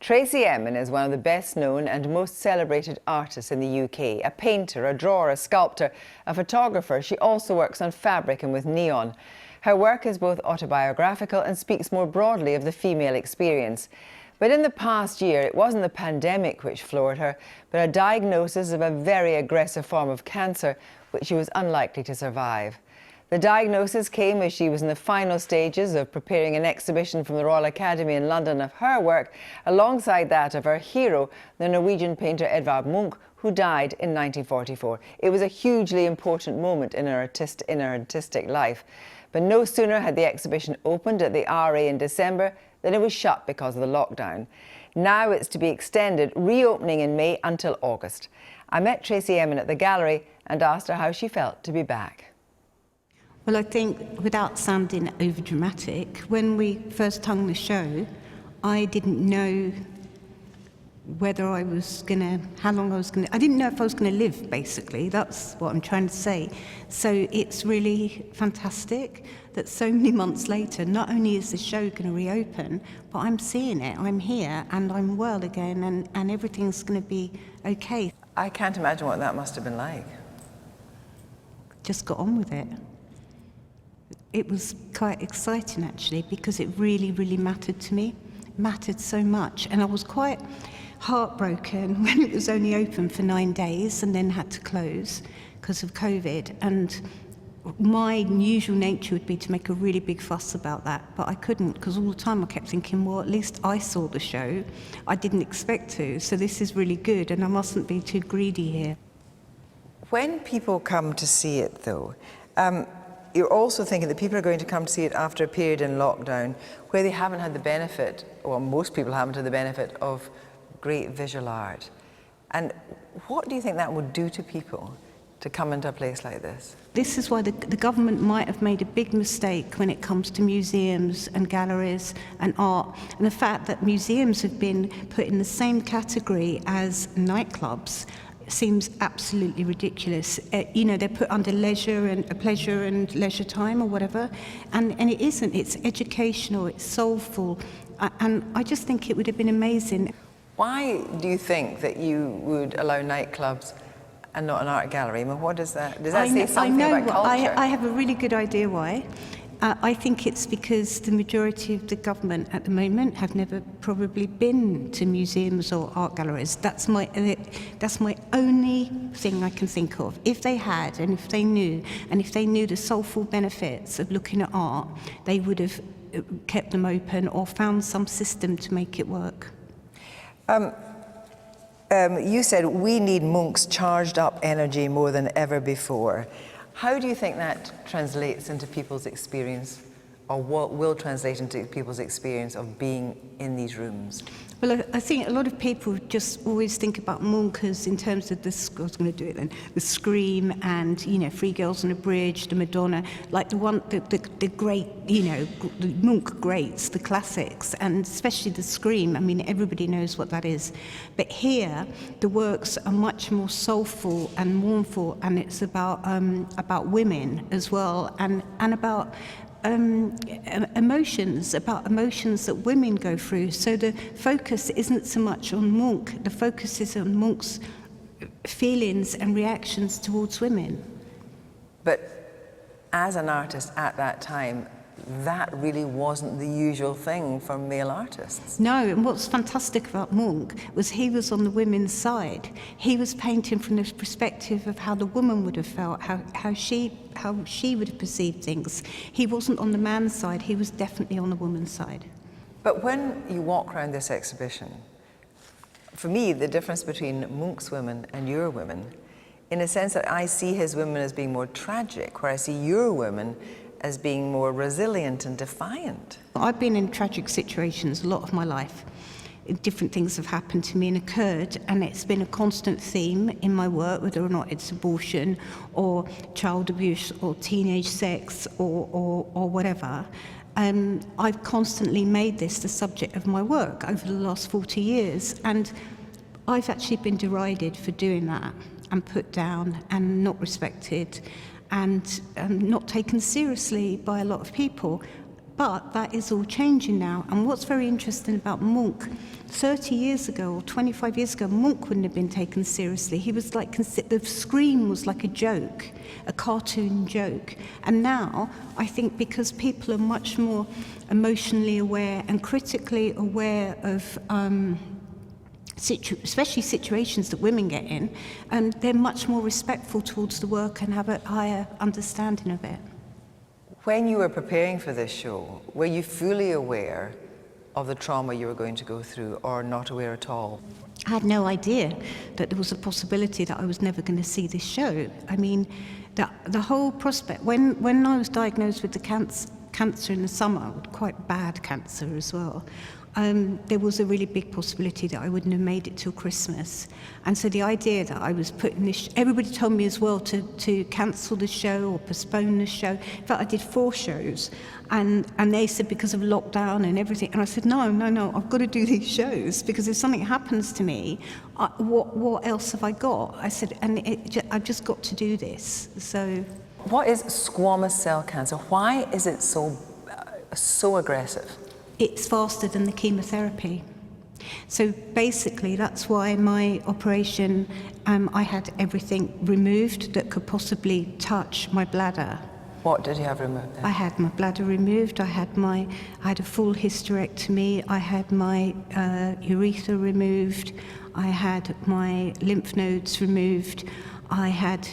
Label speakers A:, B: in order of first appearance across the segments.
A: Tracey Emin is one of the best known and most celebrated artists in the UK. A painter, a drawer, a sculptor, a photographer, she also works on fabric and with neon. Her work is both autobiographical and speaks more broadly of the female experience. But in the past year, it wasn't the pandemic which floored her, but a diagnosis of a very aggressive form of cancer, which she was unlikely to survive. The diagnosis came as she was in the final stages of preparing an exhibition from the Royal Academy in London of her work, alongside that of her hero, the Norwegian painter Edvard Munch, who died in 1944. It was a hugely important moment in her artistic life. But no sooner had the exhibition opened at the RA in December than it was shut because of the lockdown. Now it's to be extended, reopening in May until August. I met Tracey Emin at the gallery and asked her how she felt to be back.
B: Well, I think, without sounding overdramatic, when we first hung the show, I didn't know whether I was how long I was I didn't know if I was gonna live, basically. That's what I'm trying to say. So it's really fantastic that so many months later, not only is the show gonna reopen, but I'm seeing it, I'm here, and I'm well again, and everything's gonna be okay.
A: I can't imagine what that must have been like.
B: Just got on with it. It was quite exciting, actually, because it really, really mattered to me. It mattered so much. And I was quite heartbroken when it was only open for 9 days and then had to close because of COVID. And my usual nature would be to make a really big fuss about that, but I couldn't, because all the time I kept thinking, well, at least I saw the show. I didn't expect to, so this is really good, and I mustn't be too greedy here.
A: When people come to see it, though, you're also thinking that people are going to come to see it after a period in lockdown where they haven't had the benefit, or most people haven't had the benefit, of great visual art. And what do you think that would do to people to come into a place like this?
B: This is why the government might have made a big mistake when it comes to museums and galleries and art, and the fact that museums have been put in the same category as nightclubs seems absolutely ridiculous. You know, they're put under leisure and pleasure and leisure time or whatever, and it isn't. It's educational, it's soulful, and I just think it would have been amazing.
A: Why do you think that you would allow nightclubs and not an art gallery? I mean, what does that say something about culture?
B: I have a really good idea why. I think it's because the majority of the government at the moment have never probably been to museums or art galleries. That's my only thing I can think of. If they had, and if they knew the soulful benefits of looking at art, they would have kept them open or found some system to make it work.
A: You said we need Munch's charged up energy more than ever before. How do you think that translates into people's experience, or what will translate into people's experience of being in these rooms?
B: Well, I think a lot of people just always think about Munch as in terms of the Scream and, you know, Three Girls on a Bridge, the Madonna, like the great, you know, the Munch greats, the classics, and especially the Scream. I mean, everybody knows what that is. But here, the works are much more soulful and mournful, and it's about women as well, and about emotions that women go through. So the focus isn't so much on Munch, the focus is on Munch's feelings and reactions towards women.
A: But as an artist at that time, that really wasn't the usual thing for male artists.
B: No, and what's fantastic about Munch was he was on the women's side. He was painting from the perspective of how the woman would have felt, how she would have perceived things. He wasn't on the man's side, he was definitely on the woman's side.
A: But when you walk around this exhibition, for me, the difference between Munch's women and your women, in a sense that I see his women as being more tragic, where I see your women as being more resilient and defiant.
B: I've been in tragic situations a lot of my life. Different things have happened to me and occurred, and it's been a constant theme in my work, whether or not it's abortion or child abuse or teenage sex or whatever. I've constantly made this the subject of my work over the last 40 years, and I've actually been derided for doing that and put down and not respected and not taken seriously by a lot of people. But that is all changing now. And what's very interesting about Munch, 30 years ago or 25 years ago, Munch wouldn't have been taken seriously. He was like, the scream was like a joke, a cartoon joke. And now, I think because people are much more emotionally aware and critically aware of especially situations that women get in, they're much more respectful towards the work and have a higher understanding of it.
A: When you were preparing for this show, were you fully aware of the trauma you were going to go through, or not aware at all?
B: I had no idea that there was a possibility that I was never going to see this show. I mean, the whole prospect, when I was diagnosed with the cancer in the summer, quite bad cancer as well, there was a really big possibility that I wouldn't have made it till Christmas. And so the idea that I was putting this, everybody told me as well to cancel the show or postpone the show. In fact, I did 4 shows, and they said because of lockdown and everything. And I said, no, I've got to do these shows, because if something happens to me, what else have I got? I said, I've just got to do this. So,
A: what is squamous cell cancer? Why is it so aggressive?
B: It's faster than the chemotherapy. So basically, that's why my operation, I had everything removed that could possibly touch my bladder.
A: What did you have removed then?
B: I had my bladder removed, I had a full hysterectomy, I had my urethra removed, I had my lymph nodes removed, I had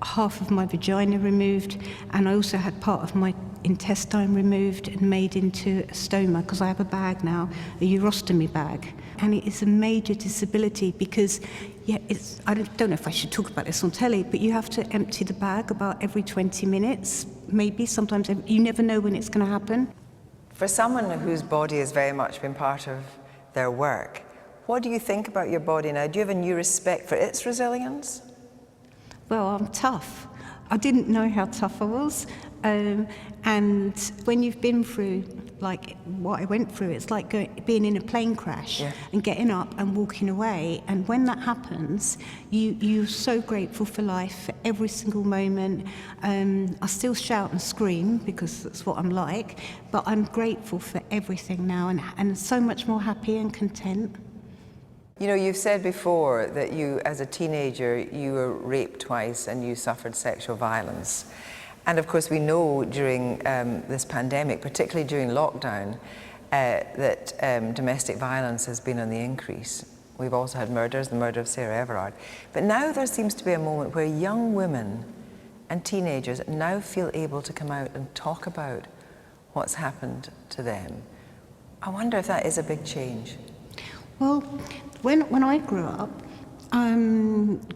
B: half of my vagina removed, and I also had part of my intestine removed and made into a stoma, because I have a bag now, a urostomy bag. And it is a major disability because, I don't know if I should talk about this on telly, but you have to empty the bag about every 20 minutes, maybe, sometimes. You never know when it's going to happen.
A: For someone whose body has very much been part of their work, what do you think about your body now? Do you have a new respect for its resilience?
B: Well, I'm tough. I didn't know how tough I was. And when you've been through, like what I went through, it's like being in a plane crash and getting up and walking away. And when that happens, you're so grateful for life, for every single moment. I still shout and scream because that's what I'm like, but I'm grateful for everything now and so much more happy and content.
A: You know, you've said before that you, as a teenager, you were raped twice and you suffered sexual violence. And of course, we know during this pandemic, particularly during lockdown, that domestic violence has been on the increase. We've also had murders, the murder of Sarah Everard. But now there seems to be a moment where young women and teenagers now feel able to come out and talk about what's happened to them. I wonder if that is a big change.
B: Well, when I grew up,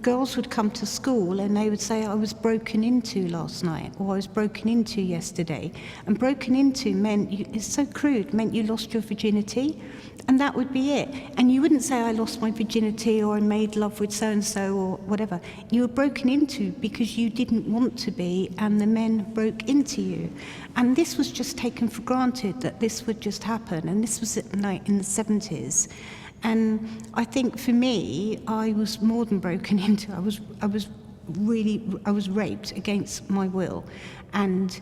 B: girls would come to school and they would say, I was broken into last night, or I was broken into yesterday. And broken into meant, it's so crude, meant you lost your virginity, and that would be it. And you wouldn't say, I lost my virginity, or I made love with so-and-so, or whatever. You were broken into because you didn't want to be, and the men broke into you. And this was just taken for granted, that this would just happen. And this was in the 70s. And I think for me, I was more than broken into. I was raped against my will, and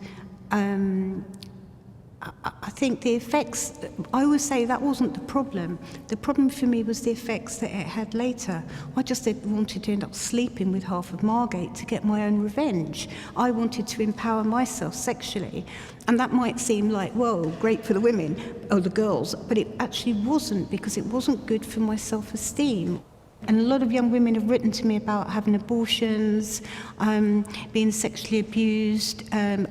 B: I think the effects. I always say that wasn't the problem. The problem for me was the effects that it had later. I just wanted to end up sleeping with half of Margate to get my own revenge. I wanted to empower myself sexually. And that might seem like, whoa, great for the women, or the girls, but it actually wasn't, because it wasn't good for my self-esteem. And a lot of young women have written to me about having abortions, being sexually abused, and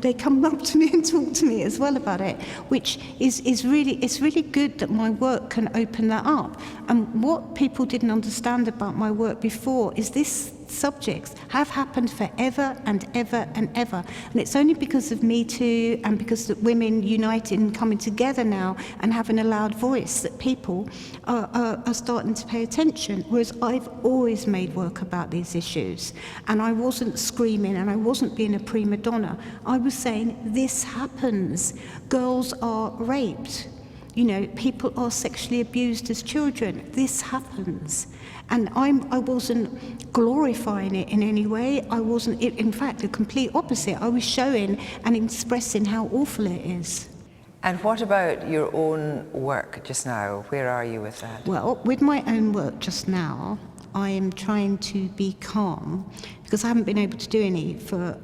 B: they come up to me and talk to me as well about it, which is really good that my work can open that up. And what people didn't understand about my work before is this subjects have happened forever and ever and ever. And it's only because of Me Too and because of women united and coming together now and having a loud voice that people are starting to pay attention. Whereas I've always made work about these issues. And I wasn't screaming and I wasn't being a prima donna. I was saying, this happens. Girls are raped. You know, people are sexually abused as children. This happens. And I wasn't glorifying it in any way. I wasn't, in fact, the complete opposite. I was showing and expressing how awful it is.
A: And what about your own work just now? Where are you with that?
B: Well, with my own work just now, I am trying to be calm because I haven't been able to do any for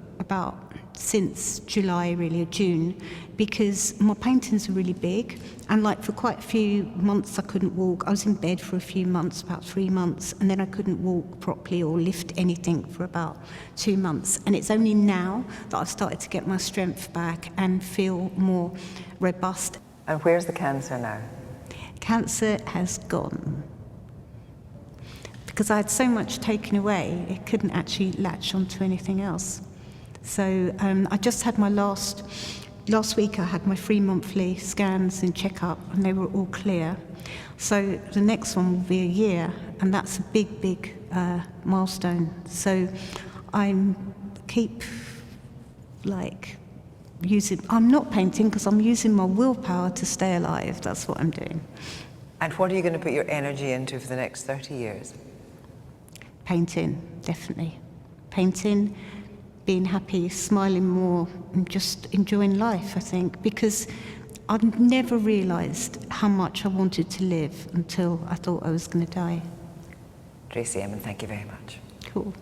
B: since July, really, or June, because my paintings are really big, and like for quite a few months I couldn't walk. I was in bed for a few months, about 3 months, and then I couldn't walk properly or lift anything for about 2 months. And it's only now that I've started to get my strength back and feel more robust.
A: And where's the cancer now?
B: Cancer has gone. Because I had so much taken away, it couldn't actually latch onto anything else. So I just had my last week I had my 3 monthly scans and check-up, and they were all clear. So the next one will be a year, and that's a big, big milestone. So I'm not painting because I'm using my willpower to stay alive. That's what I'm doing.
A: And what are you going to put your energy into for the next 30 years?
B: Painting, definitely. Painting, being happy, smiling more, and just enjoying life, I think, because I'd never realised how much I wanted to live until I thought I was going to die.
A: Tracey Emin, thank you very much.
B: Cool.